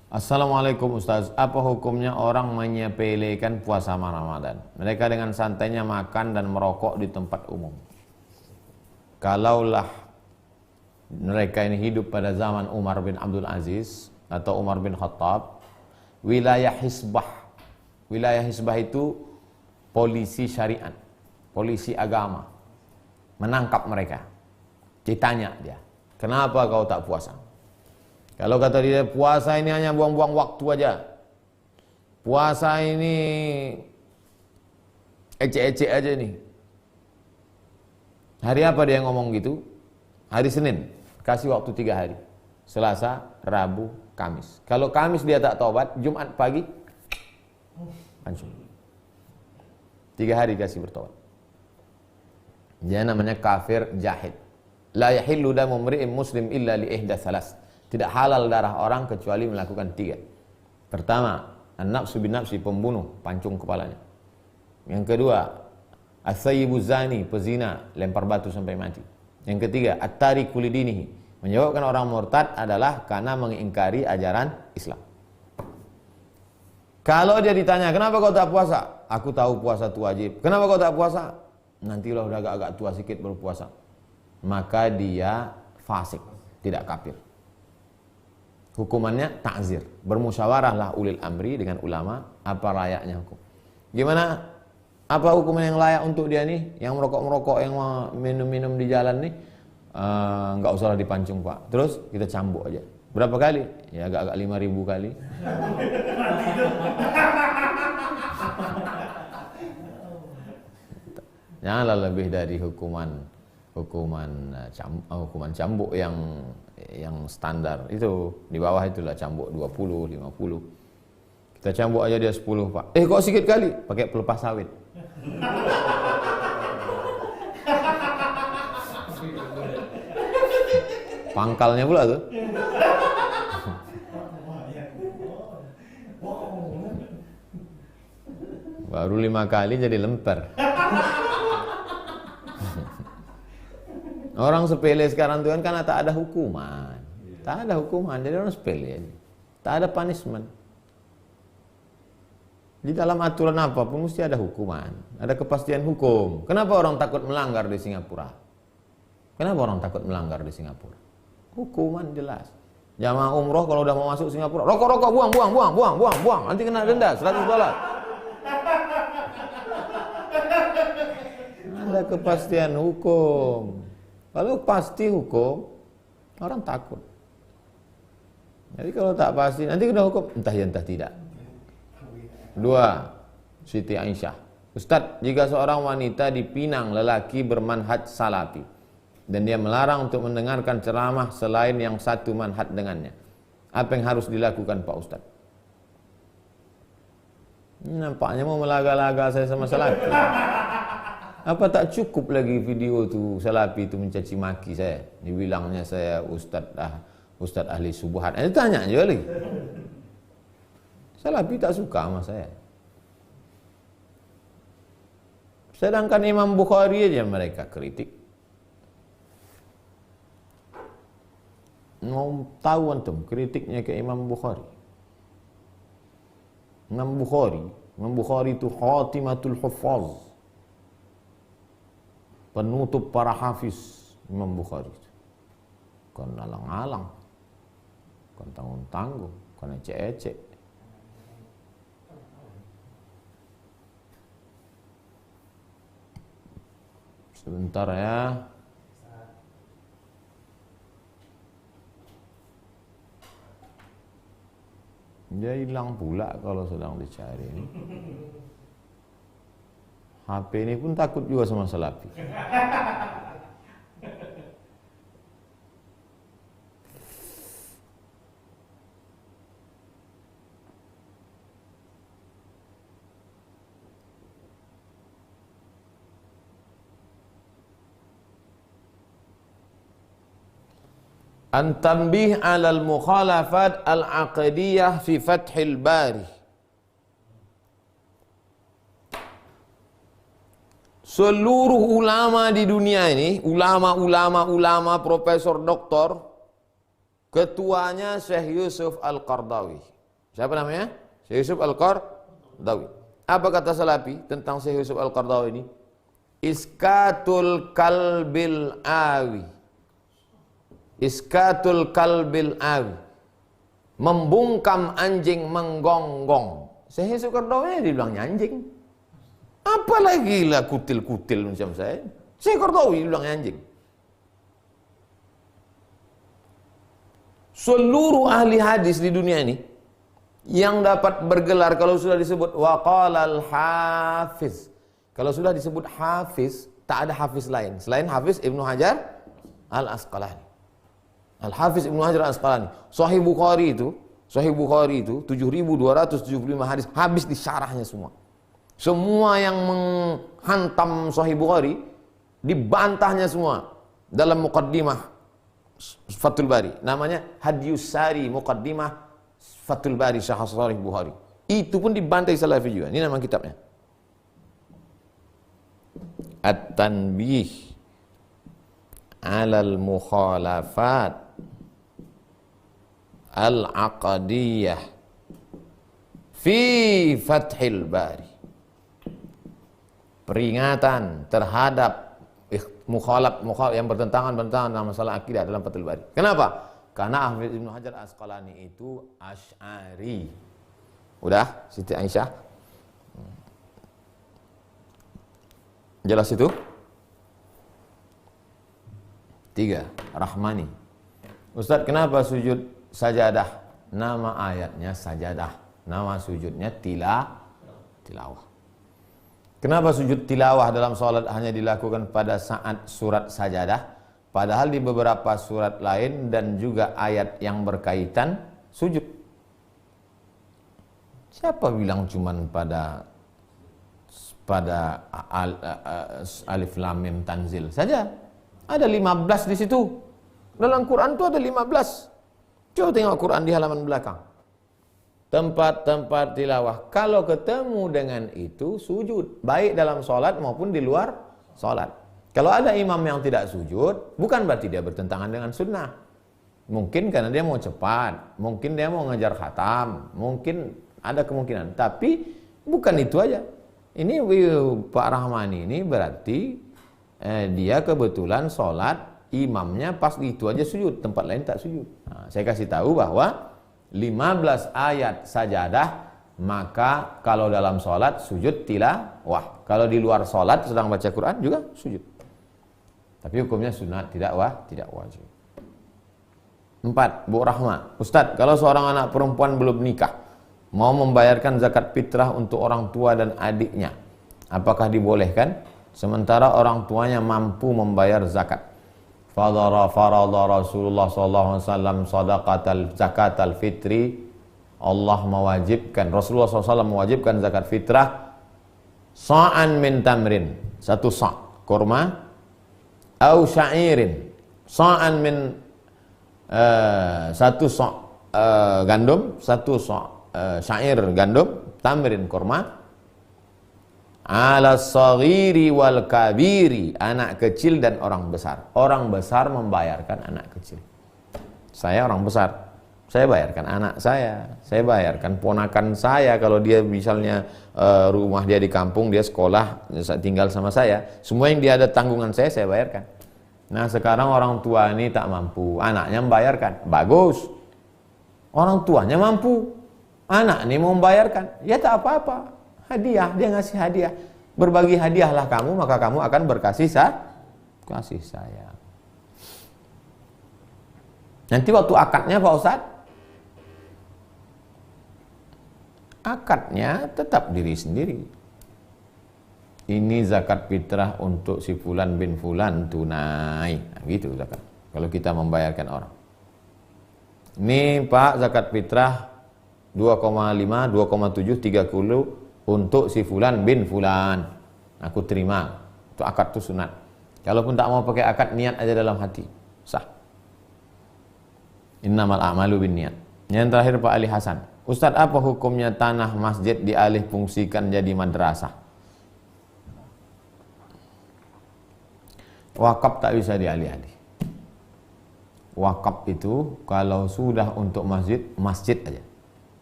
Assalamualaikum Ustaz, apa hukumnya orang menyepelekan puasa Ramadan? Mereka dengan santainya makan dan merokok di tempat umum. Kalaulah mereka ini hidup pada zaman Umar bin Abdul Aziz atau Umar bin Khattab, wilayah hisbah. Wilayah hisbah itu polisi syariat, polisi agama. Menangkap mereka. Ditanya dia, kenapa kau tak puasa? Kalau kata dia, puasa ini hanya buang-buang waktu aja. Puasa ini ecek-ecek aja nih. Hari apa dia ngomong gitu? Hari Senin. Kasih waktu 3 hari. Selasa, Rabu, Kamis. Kalau Kamis dia tak taubat, Jumat pagi langsung 3 hari kasih bertobat. Dia namanya kafir jahid. La yahillu damu mri'in muslim illa li ihda salas. Tidak halal darah orang kecuali melakukan 3. Pertama, an-nafsu bin nafsi, pembunuh, pancung kepalanya. Yang kedua, as-sayyibu zani, pezina, lempar batu sampai mati. Yang ketiga, at-tariku lidinihi, menyebabkan orang murtad adalah karena mengingkari ajaran Islam. Kalau dia ditanya, kenapa kau tak puasa? Aku tahu puasa itu wajib. Kenapa kau tak puasa? Nantilah udah agak-agak tua sedikit baru puasa. Maka dia fasik, tidak kafir. Hukumannya ta'zir. Bermusyawarahlah ulil amri dengan ulama apa layaknya hukum. Gimana? Apa hukuman yang layak untuk dia nih? Yang merokok-merokok, yang minum-minum di jalan nih, nggak usah dipancung Pak. Terus kita cambuk aja. Berapa kali? Ya agak-agak 5.000 kali. Janganlah lebih dari hukuman cambuk yang standar itu. Di bawah itulah cambuk 20, 50. Kita cambuk aja dia 10 Pak. Kok sedikit kali? Pakai pelepas sawit. Pangkalnya pula tuh. Baru 5 kali jadi lemper. Orang sepele sekarang tuh kan tak ada hukuman. Tak ada hukuman, jadi orang sepele. Tak ada punishment. Di dalam aturan apapun mesti ada hukuman. Ada kepastian hukum. Kenapa orang takut melanggar di Singapura? Kenapa orang takut melanggar di Singapura? Hukuman jelas. Jamaah umroh kalau udah mau masuk Singapura, rokok-rokok buang. Nanti kena denda $100. Ada kepastian hukum. Kalau pasti hukum, orang takut. Jadi kalau tak pasti, nanti kena hukum, entah ya entah tidak. 2. Siti Aisyah. Ustadz, jika seorang wanita dipinang lelaki bermanhaj salafi dan dia melarang untuk mendengarkan ceramah selain yang satu manhaj dengannya, apa yang harus dilakukan Pak Ustadz? Nampaknya mau melaga-laga saya sama salafi. Apa tak cukup lagi video tu salafi itu mencaci maki saya, dibilangnya saya ustaz ahli subuhat. Tanya je lagi. Salafi tak suka sama saya. Sedangkan Imam Bukhari aja mereka kritik. Mau tahu antum kritiknya ke Imam Bukhari. Imam Bukhari itu khatimatul huffaz, penutup para hafiz. Imam Bukhari kan alang-alang, kan tanggung-tanggung, kan ecek-ecek. Sebentar ya. Dia hilang pula kalau sedang dicari ini. HP ini pun takut juga sama salafi. An-tanbih 'alal mukhalafat al-aqdiyah fi Fathil Bari. Seluruh ulama di dunia ini, ulama, profesor, doktor, ketuanya Syekh Yusuf Al-Qardawi. Siapa namanya? Syekh Yusuf Al-Qaradawi. Apa kata Salafi tentang Syekh Yusuf Al-Qaradawi ini? Iskatul kalbil awi. Iskatul kalbil awi. Membungkam anjing menggonggong. Syekh Yusuf Al-Qaradawi dibilangnya anjing. Apalagi lah kutil-kutil macam saya. Syekh Qaradawi bilangnya anjing. Seluruh ahli hadis di dunia ini yang dapat bergelar kalau sudah disebut waqalal hafiz. Kalau sudah disebut hafiz, tak ada hafiz lain selain Hafiz Ibnu Hajar Al-Asqalani. Al-Hafiz Ibnu Hajar Al-Asqalani. Sahih Bukhari itu 7.275 hadis habis di syarahnya semua. Semua yang menghantam Sahih Bukhari dibantahnya semua dalam muqaddimah Fathul Bari. Namanya Hadiyus Sari Muqaddimah Fathul Bari Syarh Sahih Bukhari. Itu pun dibantai Salafi juga. Ini nama kitabnya. At-Tanbih 'alal mukhalafat al-aqdiyah fi Fathil Bari. Peringatan terhadap mukhalaf yang bertentangan dalam masalah akidah dalam Fathul Bari. Kenapa? Karena Hafiz Ibnu Hajar Asqalani itu Asy'ari. Udah, Siti Aisyah. Jelas itu? 3. Rahmani. Ustaz, kenapa sujud sajadah? Nama ayatnya sajadah. Nama sujudnya tilawah. Kenapa sujud tilawah dalam sholat hanya dilakukan pada saat surat sajadah? Padahal di beberapa surat lain dan juga ayat yang berkaitan sujud. Siapa bilang cuman pada alif lam mim tanzil saja? Ada 15 di situ. Dalam Quran itu ada 15. Coba tengok Quran di halaman belakang. Tempat-tempat tilawah. Kalau ketemu dengan itu sujud, baik dalam sholat maupun di luar sholat. Kalau ada imam yang tidak sujud, bukan berarti dia bertentangan dengan sunnah. Mungkin karena dia mau cepat, mungkin dia mau ngejar khatam, mungkin ada kemungkinan. Tapi bukan itu aja. Ini Pak Rahmani ini berarti dia kebetulan sholat, imamnya pas itu aja sujud, tempat lain tak sujud. Nah, saya kasih tahu bahwa 15 ayat sajadah, maka kalau dalam sholat sujud tilawah. Kalau di luar sholat sedang baca Quran juga sujud. Tapi hukumnya sunat, tidak wajib. 4. Bu Rahma. Ustadz, kalau seorang anak perempuan belum nikah, mau membayarkan zakat fitrah untuk orang tua dan adiknya, apakah dibolehkan? Sementara orang tuanya mampu membayar zakat. Farada Rasulullah SAW sadaqatal zakatal fitri. Allah mewajibkan, Rasulullah SAW mewajibkan zakat fitrah sa'an min tamrin, 1 sa' kurma, au sya'irin, sa'an min 1 sa' gandum, 1 sa' syair gandum, tamrin kurma, ala saghiri wal kabiri, anak kecil dan orang besar. Orang besar membayarkan anak kecil. Saya orang besar, saya bayarkan anak saya bayarkan ponakan saya. Kalau dia misalnya rumah dia di kampung, dia sekolah, tinggal sama saya, semua yang dia ada tanggungan saya bayarkan. Nah sekarang orang tua ini tak mampu, anaknya membayarkan, bagus. Orang tuanya mampu, anak ini mau membayarkan, ya tak apa-apa. Hadiah, dia ngasih hadiah. Berbagi hadiahlah kamu, maka kamu akan berkasih kasih sayang. Nanti waktu akadnya Pak Ustadz, akadnya tetap diri sendiri. Ini zakat fitrah untuk si fulan bin fulan tunai. Nah, gitu zakat. Kalau kita membayarkan orang. Ini Pak, zakat fitrah 2,5, 2,7, 30 untuk si fulan bin fulan, aku terima. Itu akad itu sunat. Kalaupun tak mau pakai akad, niat aja dalam hati, sah. Innamal a'malu binniyat. Yang terakhir Pak Ali Hasan. Ustadz, apa hukumnya tanah masjid dialih fungsikan jadi madrasah? Wakaf tak bisa dialih-alih. Wakaf itu kalau sudah untuk masjid, masjid aja.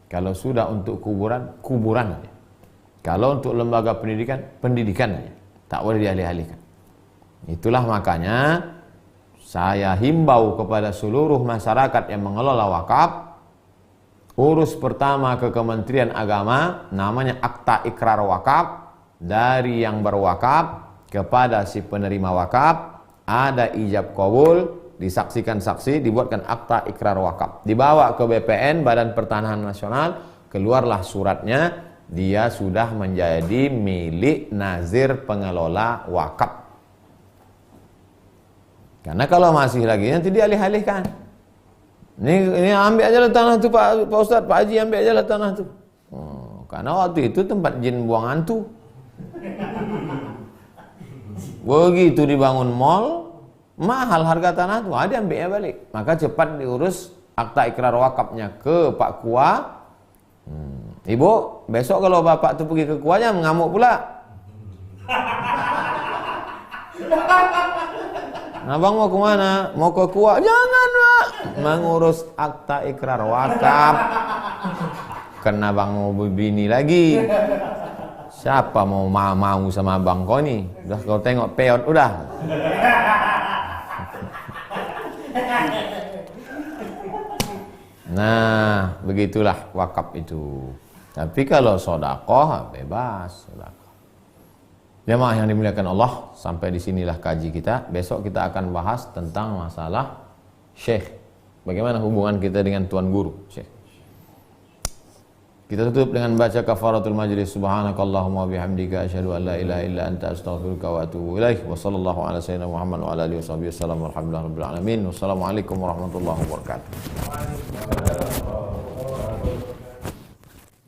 Kalau sudah untuk kuburan, kuburan aja. Kalau untuk lembaga pendidikan, pendidikan aja. Tak boleh dialih-alihkan. Itulah makanya saya himbau kepada seluruh masyarakat yang mengelola wakaf, urus pertama ke Kementerian Agama, namanya akta ikrar wakaf, dari yang berwakaf kepada si penerima wakaf, ada ijab kabul, disaksikan saksi, dibuatkan akta ikrar wakaf, dibawa ke BPN, Badan Pertanahan Nasional, keluarlah suratnya, dia sudah menjadi milik nazir pengelola wakaf. Karena kalau masih lagi nanti dialih-alihkan. Ini ambil aja lah tanah tu Pak Ustaz, Pak Haji ambil aja lah tanah tu. Karena waktu itu tempat jin buang hantu. Begitu dibangun mall, mahal harga tanah tu, dia ambilnya balik. Maka cepat diurus akta ikrar wakafnya ke Pak Kua. Ibu, besok kalau bapak tu pergi ke Kuanya mengamuk pula. Abang mau kemana? Mau ke Kua? Jangan Pak, mengurus akta ikrar wakaf. Kena abang mau berbini lagi. Siapa mau sama abang kau ni? Udah kau tengok peot udah. Nah, begitulah wakaf itu. Tapi kalau sedekah bebas, sedekah. Jemaah yang dimuliakan Allah, sampai di sinilah kaji kita. Besok kita akan bahas tentang masalah syekh. Bagaimana hubungan kita dengan tuan guru, syekh. Kita tutup dengan baca kafaratul majlis. Subhanakallahumma bihamdika asyhadu an la ilaha illa anta astaghfiruka wa atubu ilaik. Wa sallallahu ala sayyidina Muhammad wa ala alihi wasallam. Walhamdulillahirabbil alamin. Wassalamualaikum warahmatullahi wabarakatuh.